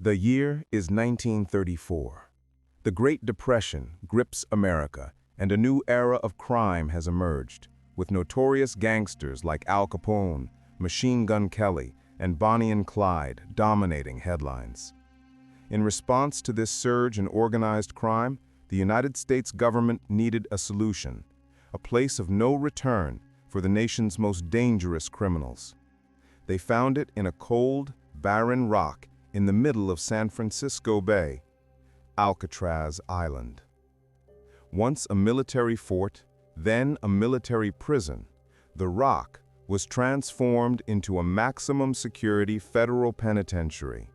The year is 1934. The Great Depression grips America, and a new era of crime has emerged, with notorious gangsters like Al Capone, Machine Gun Kelly, and Bonnie and Clyde dominating headlines. In response to this surge in organized crime, the United States government needed a solution, a place of no return for the nation's most dangerous criminals. They found it in a cold, barren rock in the middle of San Francisco Bay, Alcatraz Island. Once a military fort, then a military prison, the rock was transformed into a maximum security federal penitentiary,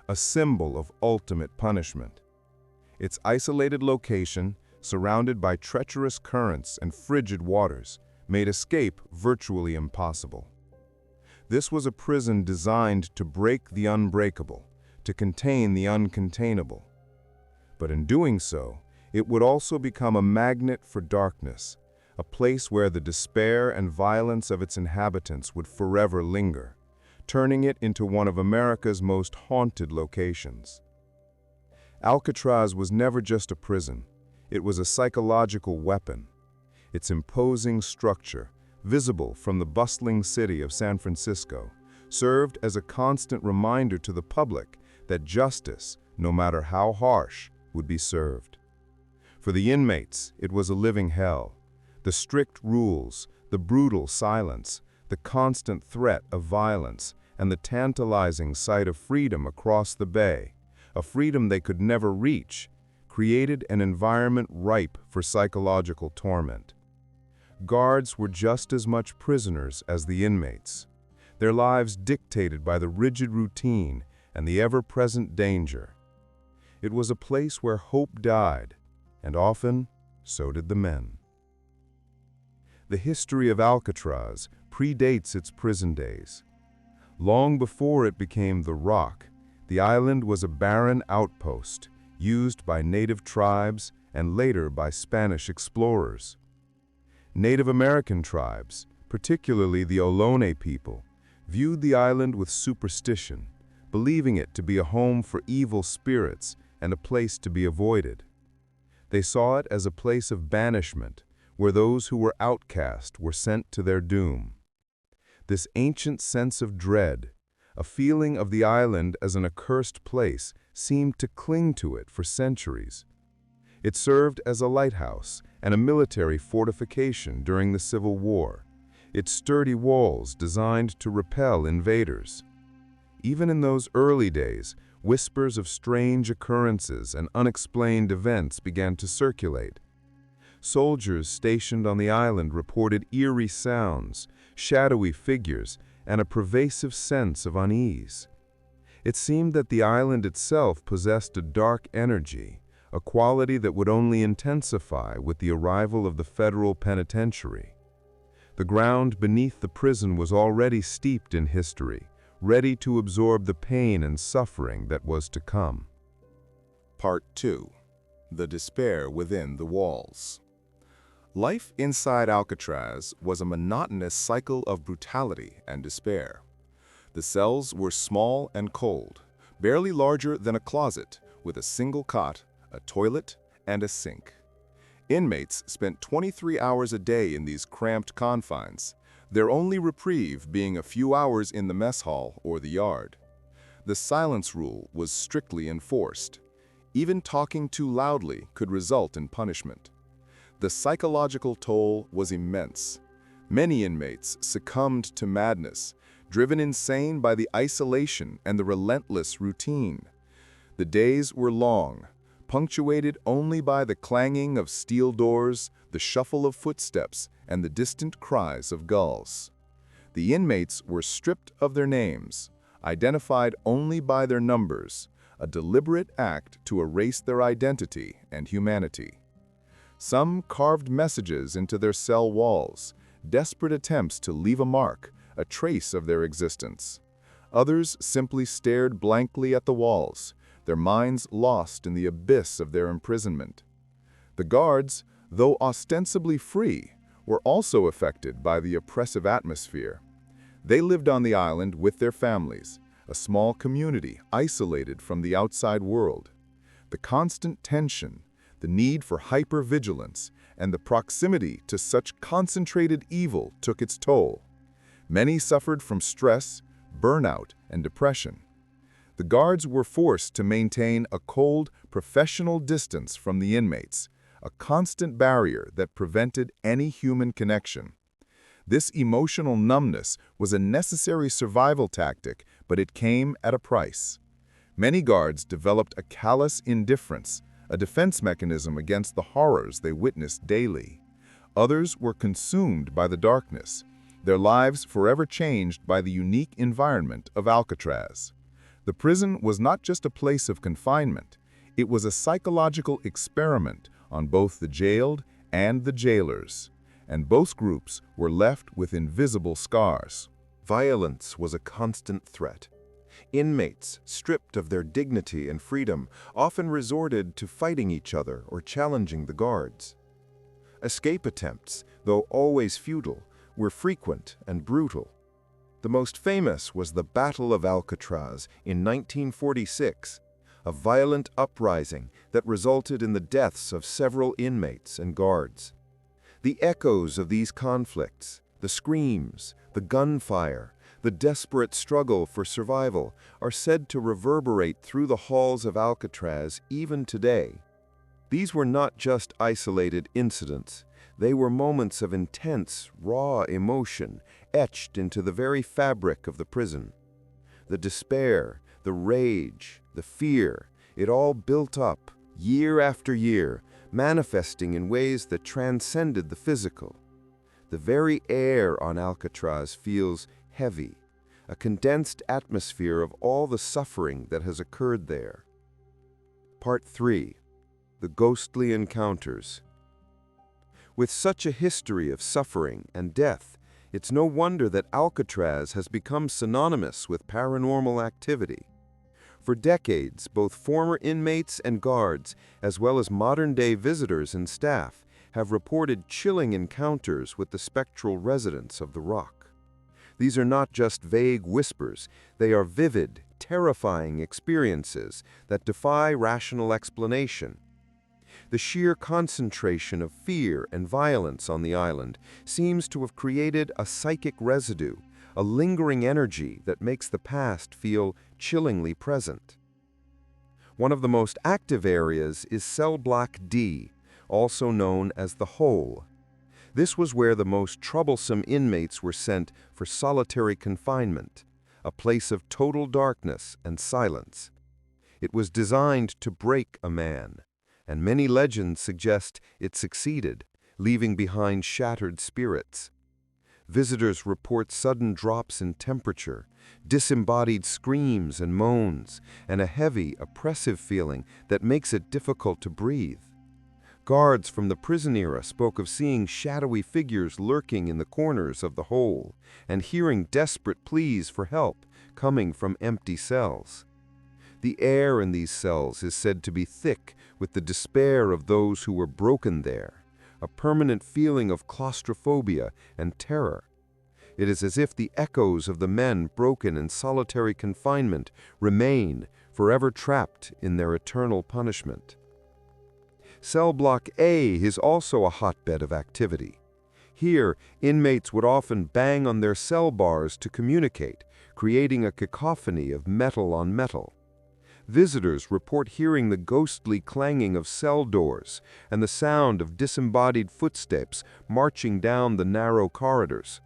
a symbol of ultimate punishment. Its isolated location, surrounded by treacherous currents and frigid waters, made escape virtually impossible. This was a prison designed to break the unbreakable, to contain the uncontainable. But in doing so, it would also become a magnet for darkness, a place where the despair and violence of its inhabitants would forever linger, turning it into one of America's most haunted locations. Alcatraz was never just a prison, it was a psychological weapon. Its imposing structure, visible from the bustling city of San Francisco, served as a constant reminder to the public that justice, no matter how harsh, would be served. For the inmates, it was a living hell. The strict rules, the brutal silence, the constant threat of violence, and the tantalizing sight of freedom across the bay, a freedom they could never reach, created an environment ripe for psychological torment. Guards were just as much prisoners as the inmates, their lives dictated by the rigid routine and the ever-present danger. It was a place where hope died, and often, so did the men. The history of Alcatraz predates its prison days. Long before it became the Rock, the island was a barren outpost used by native tribes and later by Spanish explorers. Native American tribes, particularly the Ohlone people, viewed the island with superstition, believing it to be a home for evil spirits and a place to be avoided. They saw it as a place of banishment, where those who were outcast were sent to their doom. This ancient sense of dread, a feeling of the island as an accursed place, seemed to cling to it for centuries. It served as a lighthouse and a military fortification during the Civil War, its sturdy walls designed to repel invaders. Even in those early days, whispers of strange occurrences and unexplained events began to circulate. Soldiers stationed on the island reported eerie sounds, shadowy figures, and a pervasive sense of unease. It seemed that the island itself possessed a dark energy, a quality that would only intensify with the arrival of the federal penitentiary. The ground beneath the prison was already steeped in history, ready to absorb the pain and suffering that was to come. Part 2. The Despair Within the Walls. Life inside Alcatraz was a monotonous cycle of brutality and despair. The cells were small and cold, barely larger than a closet, with a single cot, a toilet, and a sink. Inmates spent 23 hours a day in these cramped confines, their only reprieve being a few hours in the mess hall or the yard. The silence rule was strictly enforced. Even talking too loudly could result in punishment. The psychological toll was immense. Many inmates succumbed to madness, driven insane by the isolation and the relentless routine. The days were long, punctuated only by the clanging of steel doors, the shuffle of footsteps, and the distant cries of gulls. The inmates were stripped of their names, identified only by their numbers, a deliberate act to erase their identity and humanity. Some carved messages into their cell walls, desperate attempts to leave a mark, a trace of their existence. Others simply stared blankly at the walls, their minds lost in the abyss of their imprisonment. The guards, though ostensibly free, were also affected by the oppressive atmosphere. They lived on the island with their families, a small community isolated from the outside world. The constant tension, the need for hypervigilance, and the proximity to such concentrated evil took its toll. Many suffered from stress, burnout, and depression. The guards were forced to maintain a cold, professional distance from the inmates, a constant barrier that prevented any human connection. This emotional numbness was a necessary survival tactic, but it came at a price. Many guards developed a callous indifference, a defense mechanism against the horrors they witnessed daily. Others were consumed by the darkness, their lives forever changed by the unique environment of Alcatraz. The prison was not just a place of confinement, it was a psychological experiment on both the jailed and the jailers, and both groups were left with invisible scars. Violence was a constant threat. Inmates, stripped of their dignity and freedom, often resorted to fighting each other or challenging the guards. Escape attempts, though always futile, were frequent and brutal. The most famous was the Battle of Alcatraz in 1946, a violent uprising that resulted in the deaths of several inmates and guards. The echoes of these conflicts, the screams, the gunfire, the desperate struggle for survival, are said to reverberate through the halls of Alcatraz even today. These were not just isolated incidents. They were moments of intense, raw emotion etched into the very fabric of the prison. The despair, the rage, the fear, it all built up, year after year, manifesting in ways that transcended the physical. The very air on Alcatraz feels heavy, a condensed atmosphere of all the suffering that has occurred there. Part 3. The Ghostly Encounters. With such a history of suffering and death, it's no wonder that Alcatraz has become synonymous with paranormal activity. For decades, both former inmates and guards, as well as modern-day visitors and staff, have reported chilling encounters with the spectral residents of the rock. These are not just vague whispers, they are vivid, terrifying experiences that defy rational explanation. The sheer concentration of fear and violence on the island seems to have created a psychic residue, a lingering energy that makes the past feel chillingly present. One of the most active areas is Cell Block D, also known as the Hole. This was where the most troublesome inmates were sent for solitary confinement, a place of total darkness and silence. It was designed to break a man, and many legends suggest it succeeded, leaving behind shattered spirits. Visitors report sudden drops in temperature, disembodied screams and moans, and a heavy, oppressive feeling that makes it difficult to breathe. Guards from the prison era spoke of seeing shadowy figures lurking in the corners of the hole and hearing desperate pleas for help coming from empty cells. The air in these cells is said to be thick with the despair of those who were broken there, a permanent feeling of claustrophobia and terror. It is as if the echoes of the men broken in solitary confinement remain, forever trapped in their eternal punishment. Cell Block A is also a hotbed of activity. Here, inmates would often bang on their cell bars to communicate, creating a cacophony of metal on metal. Visitors report hearing the ghostly clanging of cell doors and the sound of disembodied footsteps marching down the narrow corridors.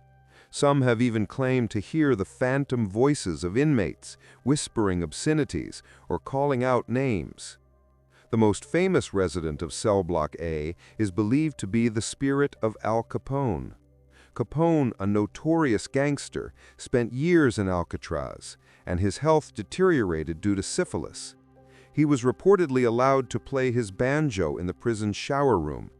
Some have even claimed to hear the phantom voices of inmates, whispering obscenities or calling out names. The most famous resident of Cell Block A is believed to be the spirit of Al Capone. Capone, a notorious gangster, spent years in Alcatraz, and his health deteriorated due to syphilis. He was reportedly allowed to play his banjo in the prison's shower room.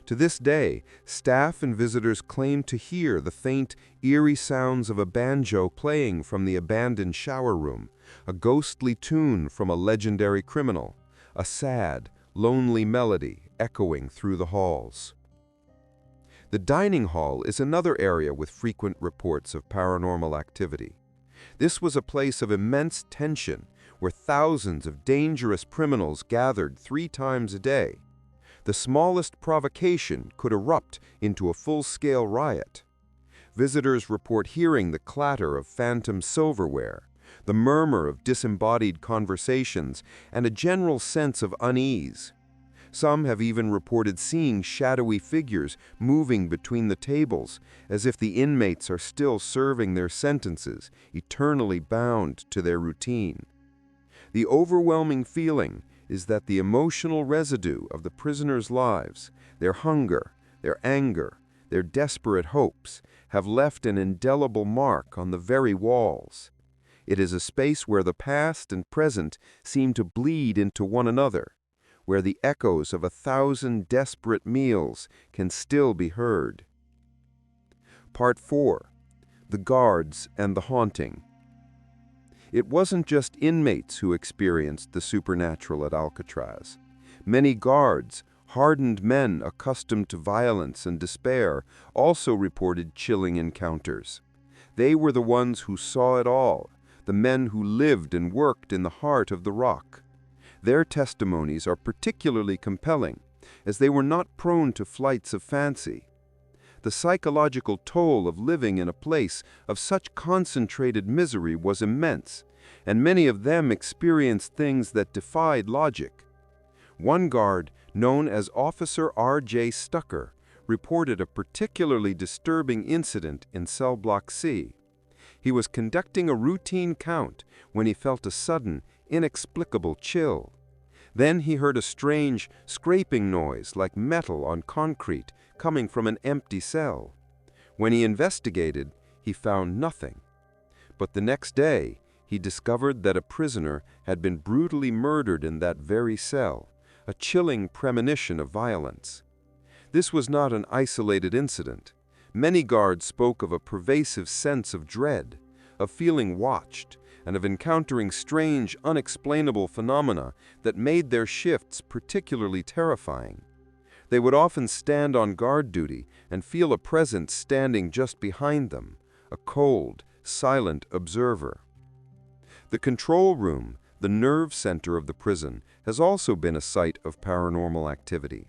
To this day, staff and visitors claim to hear the faint, eerie sounds of a banjo playing from the abandoned shower room, a ghostly tune from a legendary criminal, a sad, lonely melody echoing through the halls. The dining hall is another area with frequent reports of paranormal activity. This was a place of immense tension, where thousands of dangerous criminals gathered 3 times a day. The smallest provocation could erupt into a full-scale riot. Visitors report hearing the clatter of phantom silverware, the murmur of disembodied conversations, and a general sense of unease. Some have even reported seeing shadowy figures moving between the tables, as if the inmates are still serving their sentences, eternally bound to their routine. The overwhelming feeling is that the emotional residue of the prisoners' lives, their hunger, their anger, their desperate hopes, have left an indelible mark on the very walls. It is a space where the past and present seem to bleed into one another, where the echoes of 1,000 desperate meals can still be heard. Part 4. The Guards and the Haunting. It wasn't just inmates who experienced the supernatural at Alcatraz. Many guards, hardened men accustomed to violence and despair, also reported chilling encounters. They were the ones who saw it all, the men who lived and worked in the heart of the rock. Their testimonies are particularly compelling, as they were not prone to flights of fancy. The psychological toll of living in a place of such concentrated misery was immense, and many of them experienced things that defied logic. One guard, known as Officer R.J. Stucker, reported a particularly disturbing incident in cell block C. He was conducting a routine count when he felt a sudden, inexplicable chill. Then he heard a strange, scraping noise like metal on concrete coming from an empty cell. When he investigated, he found nothing. But the next day, he discovered that a prisoner had been brutally murdered in that very cell, a chilling premonition of violence. This was not an isolated incident. Many guards spoke of a pervasive sense of dread, of feeling watched, and of encountering strange, unexplainable phenomena that made their shifts particularly terrifying. They would often stand on guard duty and feel a presence standing just behind them, a cold, silent observer. The control room, the nerve center of the prison, has also been a site of paranormal activity.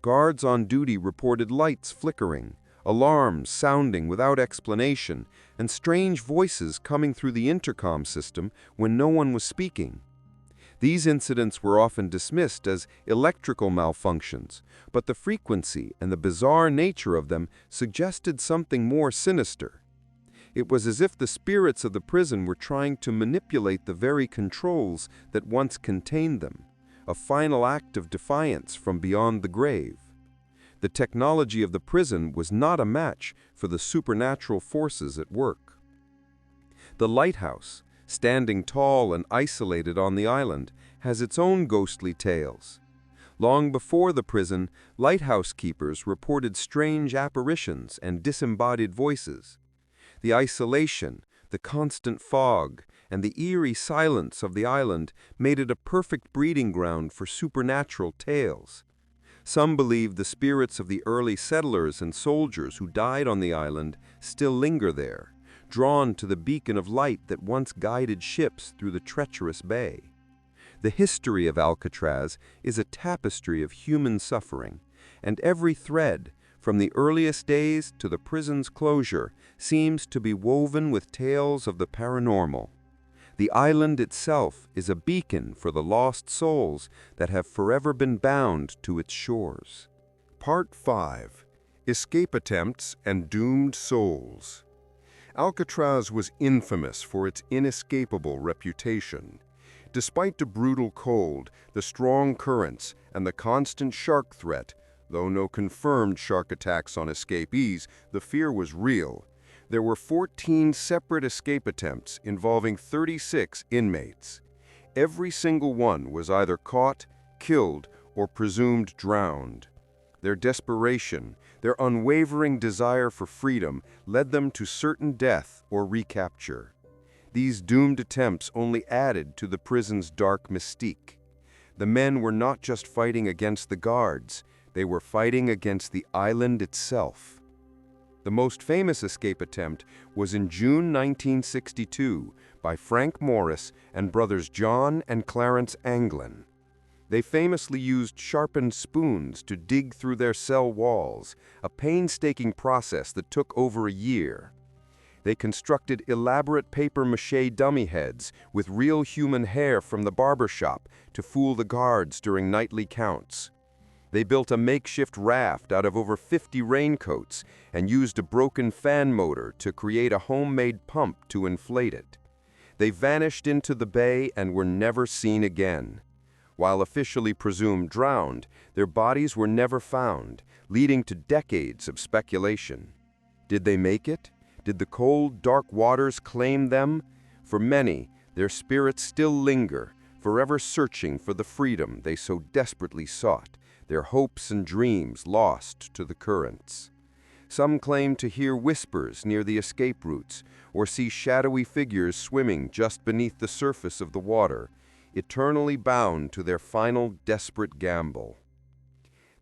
Guards on duty reported lights flickering, alarms sounding without explanation, and strange voices coming through the intercom system when no one was speaking. These incidents were often dismissed as electrical malfunctions, but the frequency and the bizarre nature of them suggested something more sinister. It was as if the spirits of the prison were trying to manipulate the very controls that once contained them, a final act of defiance from beyond the grave. The technology of the prison was not a match for the supernatural forces at work. The lighthouse, standing tall and isolated on the island, has its own ghostly tales. Long before the prison, lighthouse keepers reported strange apparitions and disembodied voices. The isolation, the constant fog, and the eerie silence of the island made it a perfect breeding ground for supernatural tales. Some believe the spirits of the early settlers and soldiers who died on the island still linger there, drawn to the beacon of light that once guided ships through the treacherous bay. The history of Alcatraz is a tapestry of human suffering, and every thread, from the earliest days to the prison's closure, seems to be woven with tales of the paranormal. The island itself is a beacon for the lost souls that have forever been bound to its shores. Part 5. Escape Attempts and Doomed Souls. Alcatraz was infamous for its inescapable reputation. Despite the brutal cold, the strong currents, and the constant shark threat, though no confirmed shark attacks on escapees, the fear was real. There were 14 separate escape attempts involving 36 inmates. Every single one was either caught, killed, or presumed drowned. Their desperation, their unwavering desire for freedom led them to certain death or recapture. These doomed attempts only added to the prison's dark mystique. The men were not just fighting against the guards, they were fighting against the island itself. The most famous escape attempt was in June 1962 by Frank Morris and brothers John and Clarence Anglin. They famously used sharpened spoons to dig through their cell walls, a painstaking process that took over a year. They constructed elaborate papier-mâché dummy heads with real human hair from the barber shop to fool the guards during nightly counts. They built a makeshift raft out of over 50 raincoats and used a broken fan motor to create a homemade pump to inflate it. They vanished into the bay and were never seen again. While officially presumed drowned, their bodies were never found, leading to decades of speculation. Did they make it? Did the cold, dark waters claim them? For many, their spirits still linger, forever searching for the freedom they so desperately sought, their hopes and dreams lost to the currents. Some claim to hear whispers near the escape routes, or see shadowy figures swimming just beneath the surface of the water, eternally bound to their final desperate gamble.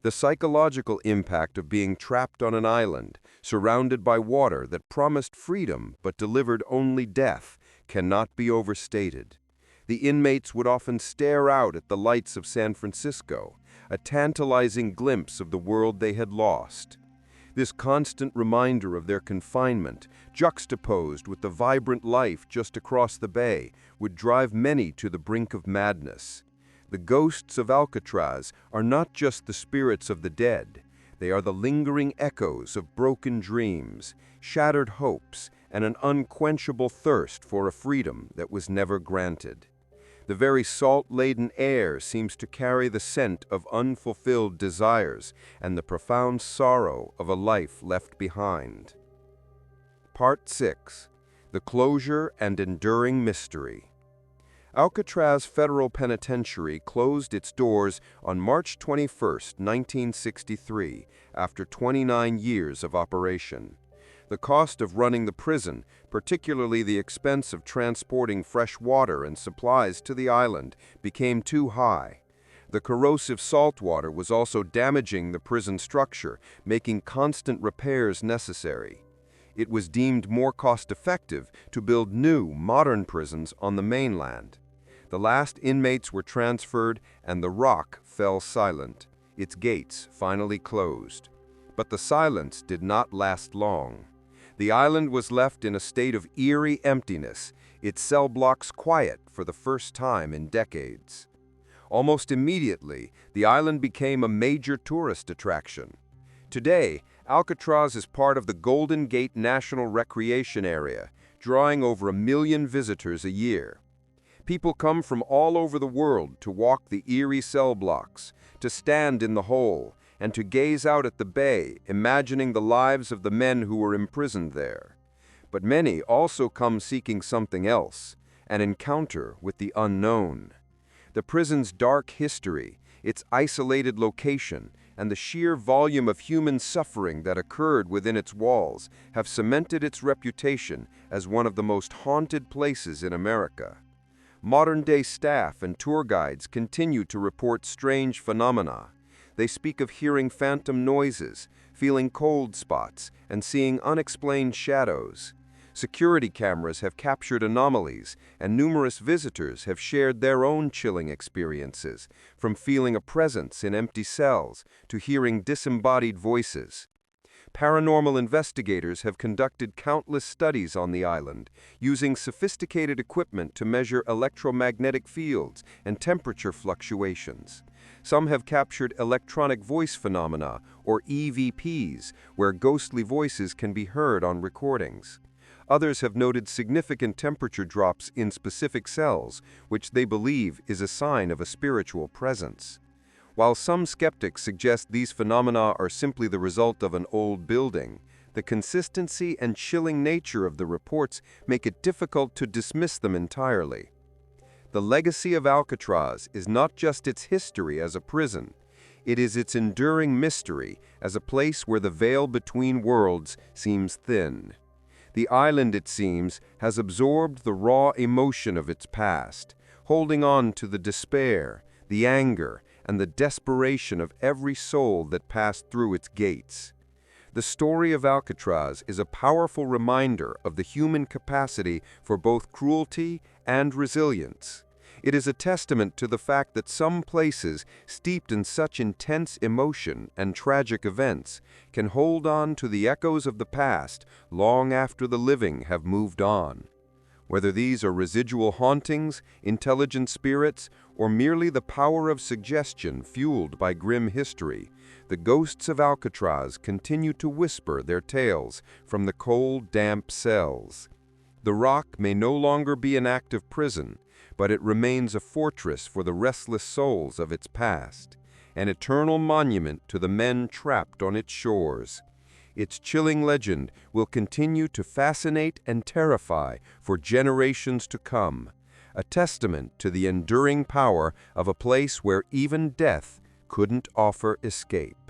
The psychological impact of being trapped on an island, surrounded by water that promised freedom but delivered only death, cannot be overstated. The inmates would often stare out at the lights of San Francisco, a tantalizing glimpse of the world they had lost. This constant reminder of their confinement, juxtaposed with the vibrant life just across the bay, would drive many to the brink of madness. The ghosts of Alcatraz are not just the spirits of the dead. They are the lingering echoes of broken dreams, shattered hopes, and an unquenchable thirst for a freedom that was never granted. The very salt-laden air seems to carry the scent of unfulfilled desires and the profound sorrow of a life left behind. Part 6. The Closure and Enduring Mystery. Alcatraz Federal Penitentiary closed its doors on March 21, 1963, after 29 years of operation. The cost of running the prison, particularly the expense of transporting fresh water and supplies to the island, became too high. The corrosive salt water was also damaging the prison structure, making constant repairs necessary. It was deemed more cost-effective to build new, modern prisons on the mainland. The last inmates were transferred, and the rock fell silent. Its gates finally closed. But the silence did not last long. The island was left in a state of eerie emptiness, its cell blocks quiet for the first time in decades. Almost immediately, the island became a major tourist attraction. Today, Alcatraz is part of the Golden Gate National Recreation Area, drawing over 1 million visitors a year. People come from all over the world to walk the eerie cell blocks, to stand in the hole, and to gaze out at the bay, imagining the lives of the men who were imprisoned there. But many also come seeking something else, an encounter with the unknown. The prison's dark history, its isolated location, and the sheer volume of human suffering that occurred within its walls have cemented its reputation as one of the most haunted places in America. Modern-day staff and tour guides continue to report strange phenomena. They speak of hearing phantom noises, feeling cold spots, and seeing unexplained shadows. Security cameras have captured anomalies, and numerous visitors have shared their own chilling experiences, from feeling a presence in empty cells to hearing disembodied voices. Paranormal investigators have conducted countless studies on the island, using sophisticated equipment to measure electromagnetic fields and temperature fluctuations. Some have captured electronic voice phenomena, or EVPs, where ghostly voices can be heard on recordings. Others have noted significant temperature drops in specific cells, which they believe is a sign of a spiritual presence. While some skeptics suggest these phenomena are simply the result of an old building, the consistency and chilling nature of the reports make it difficult to dismiss them entirely. The legacy of Alcatraz is not just its history as a prison. It is its enduring mystery as a place where the veil between worlds seems thin. The island, it seems, has absorbed the raw emotion of its past, holding on to the despair, the anger, and the desperation of every soul that passed through its gates. The story of Alcatraz is a powerful reminder of the human capacity for both cruelty and resilience. It is a testament to the fact that some places, steeped in such intense emotion and tragic events, can hold on to the echoes of the past long after the living have moved on. Whether these are residual hauntings, intelligent spirits, or merely the power of suggestion fueled by grim history, the ghosts of Alcatraz continue to whisper their tales from the cold, damp cells. The rock may no longer be an active prison, but it remains a fortress for the restless souls of its past, an eternal monument to the men trapped on its shores. Its chilling legend will continue to fascinate and terrify for generations to come, a testament to the enduring power of a place where even death couldn't offer escape.